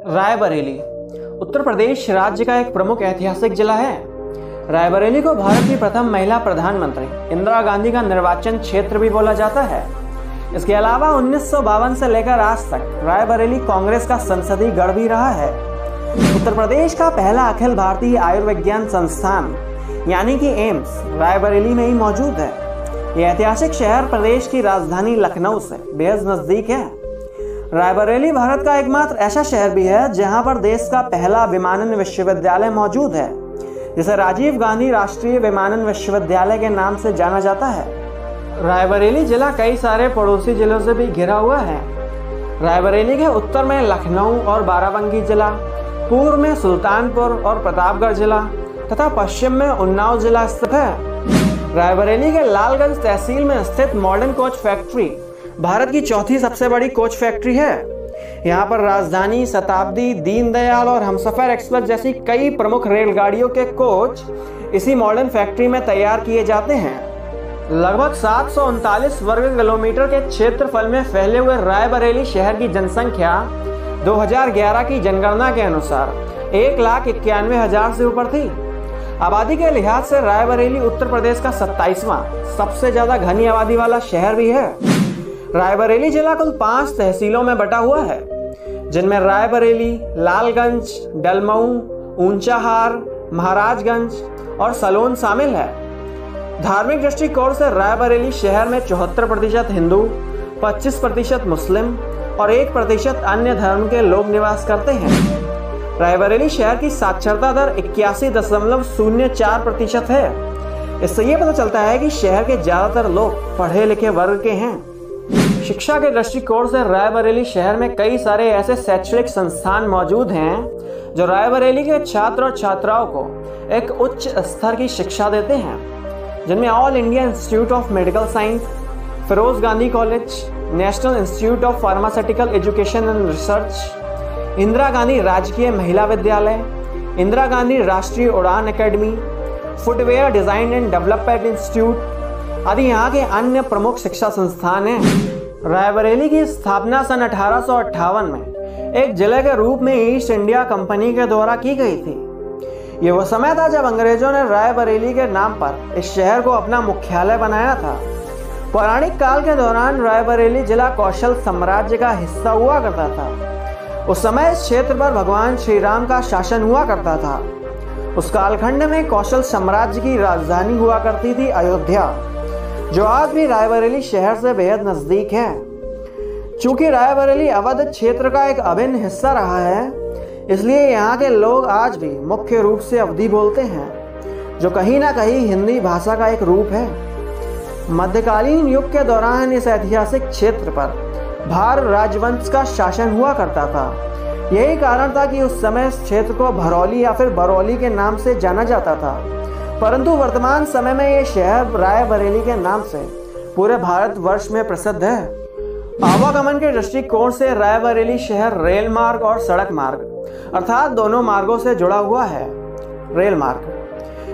रायबरेली उत्तर प्रदेश राज्य का एक प्रमुख ऐतिहासिक जिला है। रायबरेली को भारत की प्रथम महिला प्रधानमंत्री इंदिरा गांधी का निर्वाचन क्षेत्र भी बोला जाता है। इसके अलावा 1952 से लेकर आज तक रायबरेली कांग्रेस का संसदीय गढ़ भी रहा है। उत्तर प्रदेश का पहला अखिल भारतीय आयुर्विज्ञान संस्थान यानी कि एम्स रायबरेली में ही मौजूद है। यह ऐतिहासिक शहर प्रदेश की राजधानी लखनऊ से बेहद नजदीक है। रायबरेली भारत का एकमात्र ऐसा शहर भी है जहां पर देश का पहला विमानन विश्वविद्यालय मौजूद है, जिसे राजीव गांधी राष्ट्रीय विमानन विश्वविद्यालय के नाम से जाना जाता है। रायबरेली जिला कई सारे पड़ोसी जिलों से भी घिरा हुआ है। रायबरेली के उत्तर में लखनऊ और बाराबंकी जिला, पूर्व में सुल्तानपुर और प्रतापगढ़ जिला तथा पश्चिम में उन्नाव जिला स्थित है। रायबरेली के लालगंज तहसील में स्थित मॉडर्न कोच फैक्ट्री भारत की चौथी सबसे बड़ी कोच फैक्ट्री है। यहाँ पर राजधानी, शताब्दी, दीनदयाल और हमसफर एक्सप्रेस जैसी कई प्रमुख रेलगाड़ियों के कोच इसी मॉडर्न फैक्ट्री में तैयार किए जाते हैं। लगभग 739 वर्ग किलोमीटर के क्षेत्रफल में फैले हुए रायबरेली शहर की जनसंख्या 2011 की जनगणना के अनुसार 1,91,000 से ऊपर थी। आबादी के लिहाज से रायबरेली उत्तर प्रदेश का 27वां सबसे ज्यादा घनी आबादी वाला शहर भी है। रायबरेली जिला कुल 5 तहसीलों में बटा हुआ है, जिनमें रायबरेली, लालगंज, डलमऊ, ऊंचाहार, महाराजगंज और सलोन शामिल है। धार्मिक दृष्टिकोण से रायबरेली शहर में 74% हिंदू, 25% मुस्लिम और 1% अन्य धर्म के लोग निवास करते हैं। रायबरेली शहर की साक्षरता दर 81.04% है। इससे यह पता चलता है कि शहर के ज्यादातर लोग पढ़े लिखे वर्ग के हैं। शिक्षा के दृष्टिकोण से रायबरेली शहर में कई सारे ऐसे शैक्षणिक संस्थान मौजूद हैं जो रायबरेली के छात्र और छात्राओं को एक उच्च स्तर की शिक्षा देते हैं, जिनमें all India institute of medical science, Firoz Gandhi college, national institute of pharmaceutical education and research, Indira Gandhi Rajkiya Mahila Vidyalaya, Indira Gandhi Rashtriya Uran academy, footwear design and development institute आदि यहाँ के अन्य प्रमुख शिक्षा संस्थान हैं। रायबरेली की स्थापना सन 1858 में एक जिले के रूप में ईस्ट इंडिया कंपनी के द्वारा की गई थी। ये वो समय था जब अंग्रेजों ने रायबरेली के नाम पर इस शहर को अपना मुख्यालय बनाया था। पौराणिक काल के दौरान रायबरेली जिला कौशल साम्राज्य का हिस्सा हुआ करता था। उस समय इस क्षेत्र पर भगवान श्री राम का शासन हुआ करता था। उस कालखंड में कौशल साम्राज्य की राजधानी हुआ करती थी अयोध्या, जो आज भी रायबरेली शहर से बेहद नजदीक है। चूंकि रायबरेली अवध क्षेत्र का एक अभिन्न हिस्सा रहा है, इसलिए यहाँ के लोग आज भी मुख्य रूप से अवधी बोलते हैं, जो कहीं ना कहीं हिंदी भाषा का एक रूप है। मध्यकालीन युग के दौरान इस ऐतिहासिक क्षेत्र पर भार राजवंश का शासन हुआ करता था। यही कारण था कि उस समय इस क्षेत्र को भरौली या फिर बरौली के नाम से जाना जाता था, परंतु वर्तमान समय में ये शहर रायबरेली के नाम से पूरे भारतवर्ष में प्रसिद्ध है। आवागमन के दृष्टिकोण से रायबरेली शहर रेल मार्ग और सड़क मार्ग अर्थात दोनों मार्गों से जुड़ा हुआ है। रेल मार्ग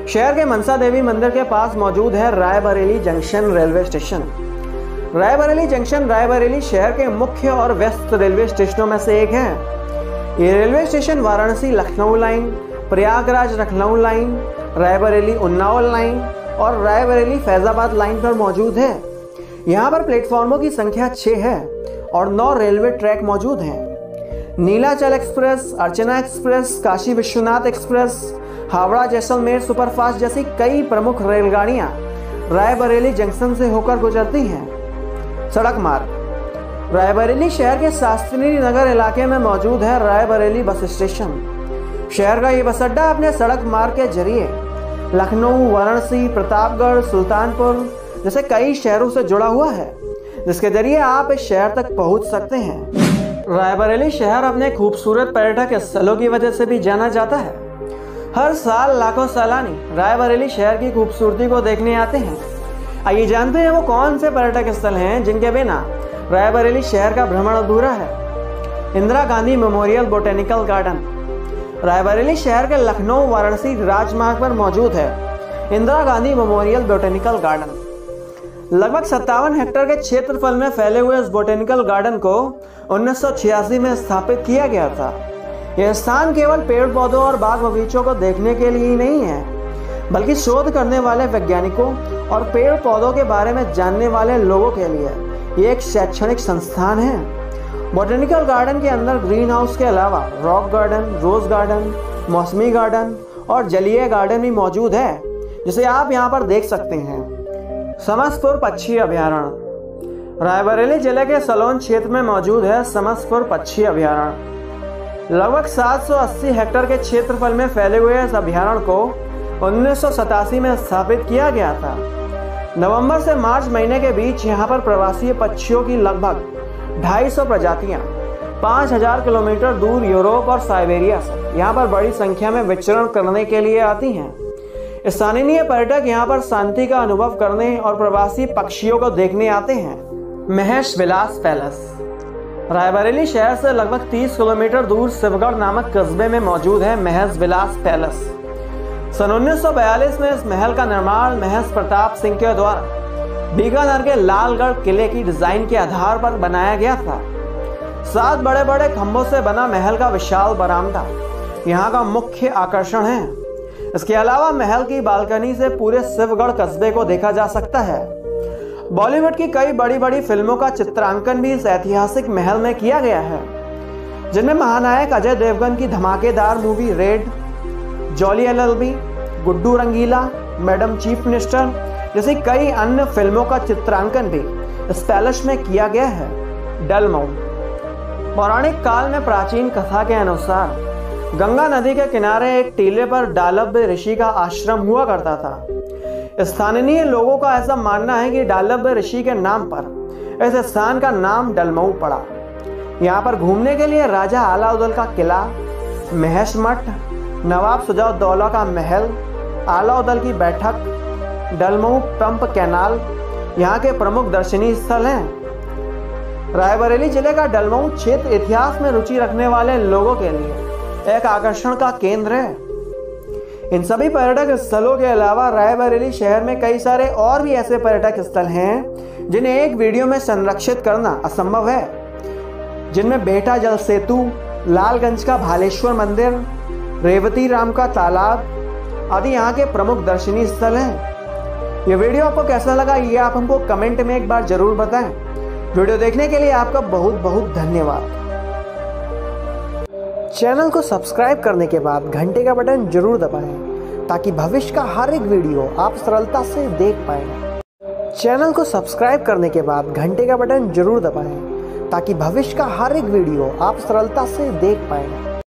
शहर के मनसा देवी मंदिर के पास मौजूद है Raebareli junction railway station. Raebareli junction Raebareli शहर के मुख्य और व्यस्त रेलवे स्टेशनों में से एक है। ये railway station Varanasi Lucknow line, Prayagraj Lucknow line, Raebareli Unnao line और रायबरेली फैजाबाद लाइन पर मौजूद है। यहाँ पर प्लेटफॉर्मों की संख्या 6 है और 9 रेलवे ट्रैक मौजूद हैं। Nilachal express, Archana express, Kashi Vishwanath express, Howrah Jaisalmer superfast जैसी कई प्रमुख रेलगाड़ियाँ रायबरेली जंक्शन से होकर गुजरती हैं। सड़क मार्ग रायबरेली शहर के शास्त्री नगर इलाके में मौजूद है रायबरेली बस स्टेशन। शहर का ये बस अड्डा अपने सड़क मार्ग के जरिए लखनऊ, वाराणसी, प्रतापगढ़, सुल्तानपुर जैसे कई शहरों से जुड़ा हुआ है, जिसके जरिए आप इस शहर तक पहुंच सकते हैं। रायबरेली शहर अपने खूबसूरत पर्यटक स्थलों की वजह से भी जाना जाता है। हर साल लाखों सैलानी रायबरेली शहर की खूबसूरती को देखने आते हैं। आइए जानते हैं वो कौन से पर्यटक स्थल हैं जिनके बिना रायबरेली शहर का भ्रमण अधूरा है। Indira Gandhi memorial botanical garden Raebareli शहर के लखनऊ वाराणसी राजमार्ग पर मौजूद है। Indira Gandhi memorial botanical garden लगभग 57 हेक्टेयर के क्षेत्रफल में फैले हुए इस बोटेनिकल गार्डन को 1986 में स्थापित किया गया था। यह स्थान केवल पेड़ पौधों और बाग बगीचों को देखने के लिए ही नहीं है, बल्कि शोध करने वाले वैज्ञानिकों और पेड़ पौधों के बारे में जानने वाले लोगों के लिए ये एक शैक्षणिक संस्थान है। बॉटनिकल गार्डन के अंदर ग्रीन हाउस के अलावा रॉक गार्डन, रोज गार्डन, मौसमी गार्डन और जलीय गार्डन भी मौजूद है, जिसे आप यहाँ पर देख सकते हैं। समसपुर पक्षी अभयारण्य रायबरेली जिले के सलोन क्षेत्र में मौजूद है। समसपुर पक्षी अभयारण्य लगभग 780 हेक्टेयर के क्षेत्रफल में फैले हुए इस अभयारण्य को 1987 में स्थापित किया गया था। नवंबर से मार्च महीने के बीच यहाँ पर प्रवासी पक्षियों की लगभग 250 प्रजातियाँ 5000 किलोमीटर दूर यूरोप और साइबेरिया से यहाँ पर बड़ी संख्या में विचरण करने के लिए आती हैं। स्थानीय पर्यटक यहाँ पर शांति का अनुभव करने और प्रवासी पक्षियों को देखने आते हैं। महेश विलास पैलेस रायबरेली शहर से लगभग 30 किलोमीटर दूर शिवगढ़ नामक कस्बे में मौजूद है महेश विलास पैलेस। सन 1942 में इस महल का निर्माण महेश प्रताप सिंह के द्वारा बीकानेर के लालगढ़ किले की डिजाइन के आधार पर बनाया गया था। 7 बड़े बड़े खंभों से बना महल का विशाल बरामदा यहाँ का मुख्य आकर्षण है। इसके अलावा महल की बालकनी से पूरे शिवगढ़ कस्बे को देखा जा सकता है। बॉलीवुड की कई बड़ी बड़ी फिल्मों का चित्रांकन भी इस ऐतिहासिक महल में किया गया है, जिनमें महानायक अजय देवगन की धमाकेदार मूवी रेड, जॉली एलएलबी, गुड्डू रंगीला, मैडम चीफ मिनिस्टर जैसी कई अन्य फिल्मों का चित्रांकन भी इस पैलेस में किया गया है। डलमऊ पौराणिक काल में प्राचीन कथा के अनुसार गंगा नदी के किनारे एक टीले पर डालब्य ऋषि का आश्रम हुआ करता था। स्थानीय लोगों का ऐसा मानना है कि डालब्य ऋषि के नाम पर इस स्थान का नाम डलमऊ पड़ा। यहाँ पर घूमने के लिए राजा अलाउद्दीन का किला, महेश मठ, नवाब सुजाउद्दौला का महल, अलाउद्दीन की बैठक, डलमऊ पंप कैनाल यहाँ के प्रमुख दर्शनीय स्थल हैं। रायबरेली जिले का डलमऊ क्षेत्र इतिहास में रुचि रखने वाले लोगों के लिए एक आकर्षण का केंद्र है। इन सभी पर्यटक स्थलों के अलावा रायबरेली शहर में कई सारे और भी ऐसे पर्यटक स्थल हैं जिन्हें एक वीडियो में संरक्षित करना असंभव है, जिनमें बेटा जल सेतु, लालगंज का भालेश्वर मंदिर, रेवती राम का तालाब आदि यहाँ के प्रमुख दर्शनीय स्थल हैं। ये वीडियो आपको कैसा लगा ये आप हमको कमेंट में एक बार जरूर बताएं। वीडियो देखने के लिए आपका बहुत बहुत धन्यवाद। चैनल को सब्सक्राइब करने के बाद घंटे का बटन जरूर दबाएं ताकि भविष्य का हर एक वीडियो आप सरलता से देख पाएं। चैनल को सब्सक्राइब करने के बाद घंटे का बटन जरूर दबाएं ताकि भविष्य का हर एक वीडियो आप सरलता से देख पाएं।